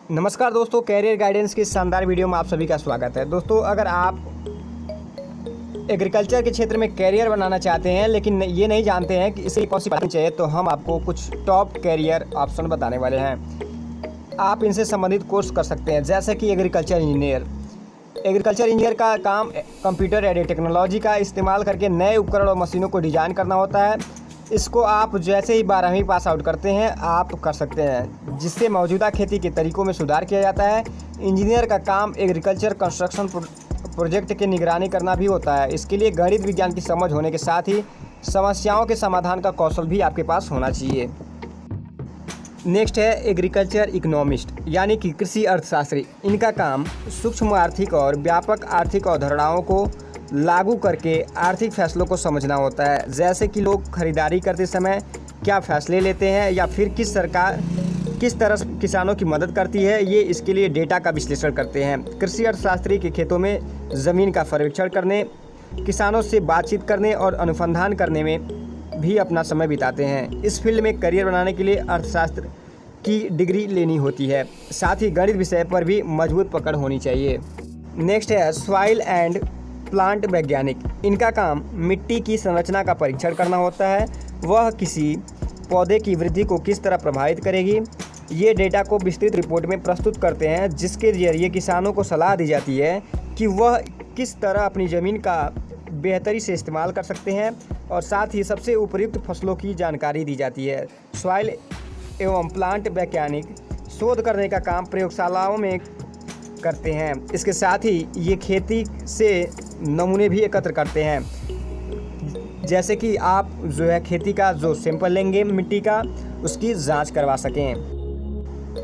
नमस्कार दोस्तों, career guidance की शानदार वीडियो में आप सभी का स्वागत है। दोस्तों, अगर आप एग्रीकल्चर के क्षेत्र में कैरियर बनाना चाहते हैं लेकिन ये नहीं जानते हैं कि इसके लिए कौन सी पढ़ाई चाहिए, तो हम आपको कुछ टॉप कैरियर ऑप्शन बताने वाले हैं। आप इनसे संबंधित कोर्स कर सकते हैं, जैसे कि एग्रीकल्चर इंजीनियर। एग्रीकल्चर इंजीनियर का काम कंप्यूटर एडेड टेक्नोलॉजी का इस्तेमाल करके नए उपकरण और मशीनों को डिज़ाइन करना होता है। इसको आप जैसे ही 12वीं पास आउट करते हैं आप कर सकते हैं, जिससे मौजूदा खेती के तरीकों में सुधार किया जाता है। इंजीनियर का काम एग्रीकल्चर कंस्ट्रक्शन प्रोजेक्ट की निगरानी करना भी होता है। इसके लिए गणित विज्ञान की समझ होने के साथ ही समस्याओं के समाधान का कौशल भी आपके पास होना चाहिए। नेक्स्ट है एग्रीकल्चर इकोनॉमिस्ट, यानी कि कृषि अर्थशास्त्री। इनका काम सूक्ष्म आर्थिक और व्यापक आर्थिक अवधारणाओं को लागू करके आर्थिक फैसलों को समझना होता है, जैसे कि लोग खरीदारी करते समय क्या फैसले लेते हैं या फिर किस तरह किसानों की मदद करती है। ये इसके लिए डेटा का विश्लेषण करते हैं। कृषि अर्थशास्त्री के खेतों में ज़मीन का सर्वेक्षण करने, किसानों से बातचीत करने और अनुसंधान करने में भी अपना समय बिताते हैं। इस फील्ड में करियर बनाने के लिए अर्थशास्त्र की डिग्री लेनी होती है, साथ ही गणित विषय पर भी मजबूत पकड़ होनी चाहिए। नेक्स्ट है सॉइल एंड प्लांट वैज्ञानिक। इनका काम मिट्टी की संरचना का परीक्षण करना होता है। वह किसी पौधे की वृद्धि को किस तरह प्रभावित करेगी, ये डेटा को विस्तृत रिपोर्ट में प्रस्तुत करते हैं, जिसके जरिए किसानों को सलाह दी जाती है कि वह किस तरह अपनी ज़मीन का बेहतरी से इस्तेमाल कर सकते हैं, और साथ ही सबसे उपयुक्त फसलों की जानकारी दी जाती है। सॉइल एवं प्लांट वैज्ञानिक शोध करने का काम प्रयोगशालाओं में करते हैं। इसके साथ ही ये खेती से नमूने भी एकत्र करते हैं, जैसे कि आप जो है खेती का जो सैंपल लेंगे मिट्टी का, उसकी जांच करवा सकें।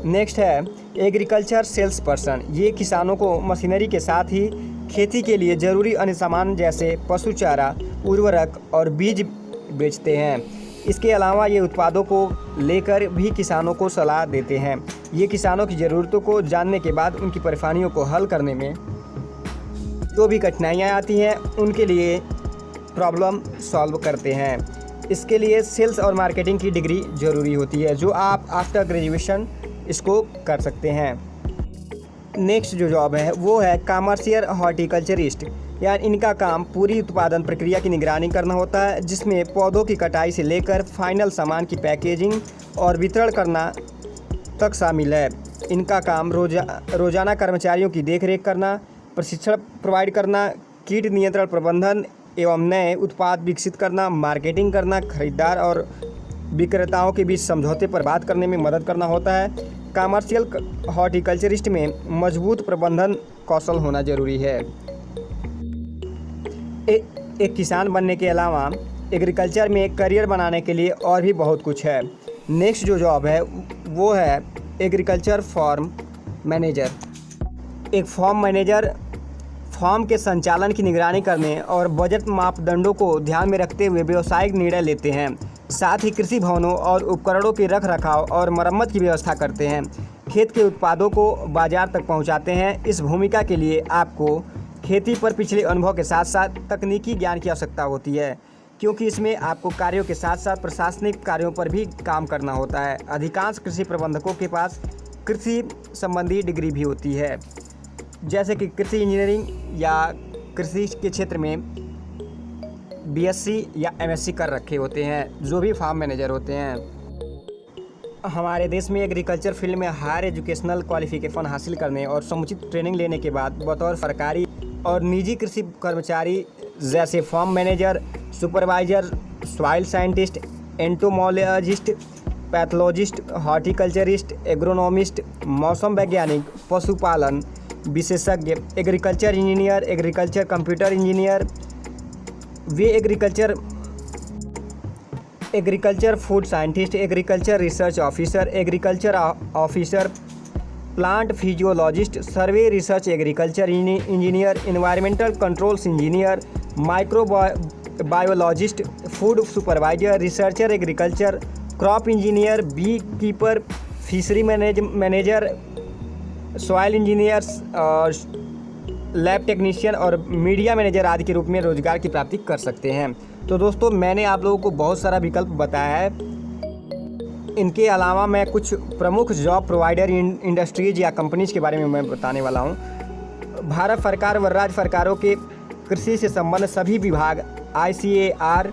नेक्स्ट है एग्रीकल्चर सेल्स पर्सन। ये किसानों को मशीनरी के साथ ही खेती के लिए ज़रूरी अन्य सामान जैसे पशु चारा, उर्वरक और बीज बेचते हैं। इसके अलावा ये उत्पादों को लेकर भी किसानों को सलाह देते हैं। ये किसानों की ज़रूरतों को जानने के बाद उनकी परेशानियों को हल करने में जो भी कठिनाइयाँ आती हैं उनके लिए प्रॉब्लम सॉल्व करते हैं। इसके लिए सेल्स और मार्केटिंग की डिग्री ज़रूरी होती है, जो आप आफ्टर ग्रेजुएशन इसको कर सकते हैं। नेक्स्ट जो जॉब है वो है कमर्शियल हॉर्टिकल्चरिस्ट। यानी इनका काम पूरी उत्पादन प्रक्रिया की निगरानी करना होता है, जिसमें पौधों की कटाई से लेकर फाइनल सामान की पैकेजिंग और वितरण करना तक शामिल है। इनका काम रोज़ाना कर्मचारियों की देखरेख करना, प्रशिक्षण प्रोवाइड करना, कीट नियंत्रण प्रबंधन एवं नए उत्पाद विकसित करना, मार्केटिंग करना, खरीदार और विक्रेताओं के बीच समझौते पर बात करने में मदद करना होता है। कमर्शियल हॉर्टिकल्चरिस्ट में मजबूत प्रबंधन कौशल होना जरूरी है। एक किसान बनने के अलावा एग्रीकल्चर में करियर बनाने के लिए और भी बहुत कुछ है। नेक्स्ट जो जॉब है वो है एग्रीकल्चर फार्म मैनेजर। एक फार्म मैनेजर फार्म के संचालन की निगरानी करने और बजट मापदंडों को ध्यान में रखते हुए व्यावसायिक निर्णय लेते हैं। साथ ही कृषि भवनों और उपकरणों के रखरखाव और मरम्मत की व्यवस्था करते हैं। खेत के उत्पादों को बाजार तक पहुंचाते हैं। इस भूमिका के लिए आपको खेती पर पिछले अनुभव के साथ साथ तकनीकी ज्ञान की आवश्यकता होती है, क्योंकि इसमें आपको कार्यों के साथ साथ प्रशासनिक कार्यों पर भी काम करना होता है। अधिकांश कृषि प्रबंधकों के पास कृषि संबंधी डिग्री भी होती है, जैसे कि कृषि इंजीनियरिंग या कृषि के क्षेत्र में बीएससी या एमएससी कर रखे होते हैं, जो भी फार्म मैनेजर होते हैं। हमारे देश में एग्रीकल्चर फील्ड में हायर एजुकेशनल क्वालिफिकेशन हासिल करने और समुचित ट्रेनिंग लेने के बाद बतौर सरकारी और निजी कृषि कर्मचारी जैसे farm manager, supervisor, soil scientist, entomologist, pathologist, horticulturist, agronomist, मौसम वैज्ञानिक, पशुपालन विशेषज्ञ, agriculture engineer, agriculture computer engineer, वे agriculture food scientist, agriculture research officer, agriculture officer, plant physiologist, survey research agriculture engineer, environmental controls engineer, microbiologist, food supervisor, researcher agriculture, crop engineer, beekeeper, fishery manager, soil engineers और lab technician और media manager आदि के रूप में रोजगार की प्राप्ति कर सकते हैं। तो दोस्तों, मैंने आप लोगों को बहुत सारा विकल्प बताया है। इनके अलावा मैं कुछ प्रमुख जॉब प्रोवाइडर इंडस्ट्रीज या कंपनीज के बारे में मैं बताने वाला हूँ। भारत सरकार व राज्य सरकारों के कृषि से संबंधित सभी विभाग, ICAR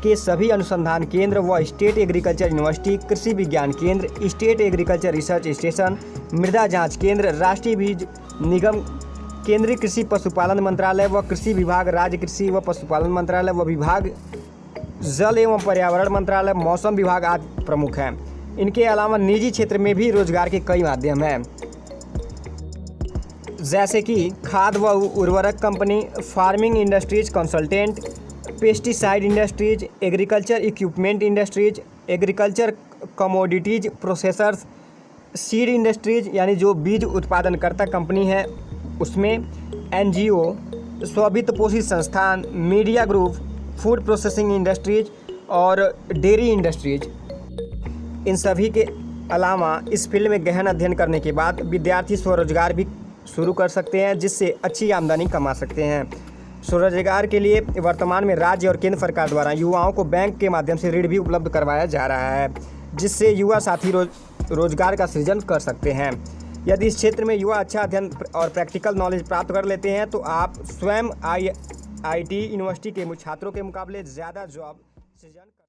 के सभी अनुसंधान केंद्र व स्टेट एग्रीकल्चर यूनिवर्सिटी, कृषि विज्ञान केंद्र, स्टेट एग्रीकल्चर रिसर्च स्टेशन, मृदा जांच केंद्र, राष्ट्रीय बीज निगम, केंद्रीय कृषि पशुपालन मंत्रालय व कृषि विभाग, राज्य कृषि व पशुपालन मंत्रालय व विभाग, जल एवं पर्यावरण मंत्रालय, मौसम विभाग आदि प्रमुख हैं। इनके अलावा निजी क्षेत्र में भी रोजगार के कई माध्यम हैं, जैसे कि खाद व उर्वरक company, farming industries consultant, pesticide industries, agriculture equipment industries, agriculture commodities processors, seed industries यानी जो बीज उत्पादनकर्ता कंपनी है उसमें, NGO, स्ववित्त पोषित संस्थान, media group, food processing industries और डेयरी इंडस्ट्रीज। इन सभी के अलावा इस फील्ड में गहन अध्ययन करने के बाद विद्यार्थी स्वरोजगार भी शुरू कर सकते हैं, जिससे अच्छी आमदनी कमा सकते हैं। स्वरोजगार के लिए वर्तमान में राज्य और केंद्र सरकार द्वारा युवाओं को बैंक के माध्यम से ऋण भी उपलब्ध करवाया जा रहा है, जिससे युवा साथी रोजगार का सृजन कर सकते हैं। यदि इस क्षेत्र में युवा अच्छा अध्ययन और प्रैक्टिकल नॉलेज प्राप्त कर लेते हैं तो आप स्वयं IIT यूनिवर्सिटी के छात्रों के मुकाबले ज़्यादा जॉब सृजन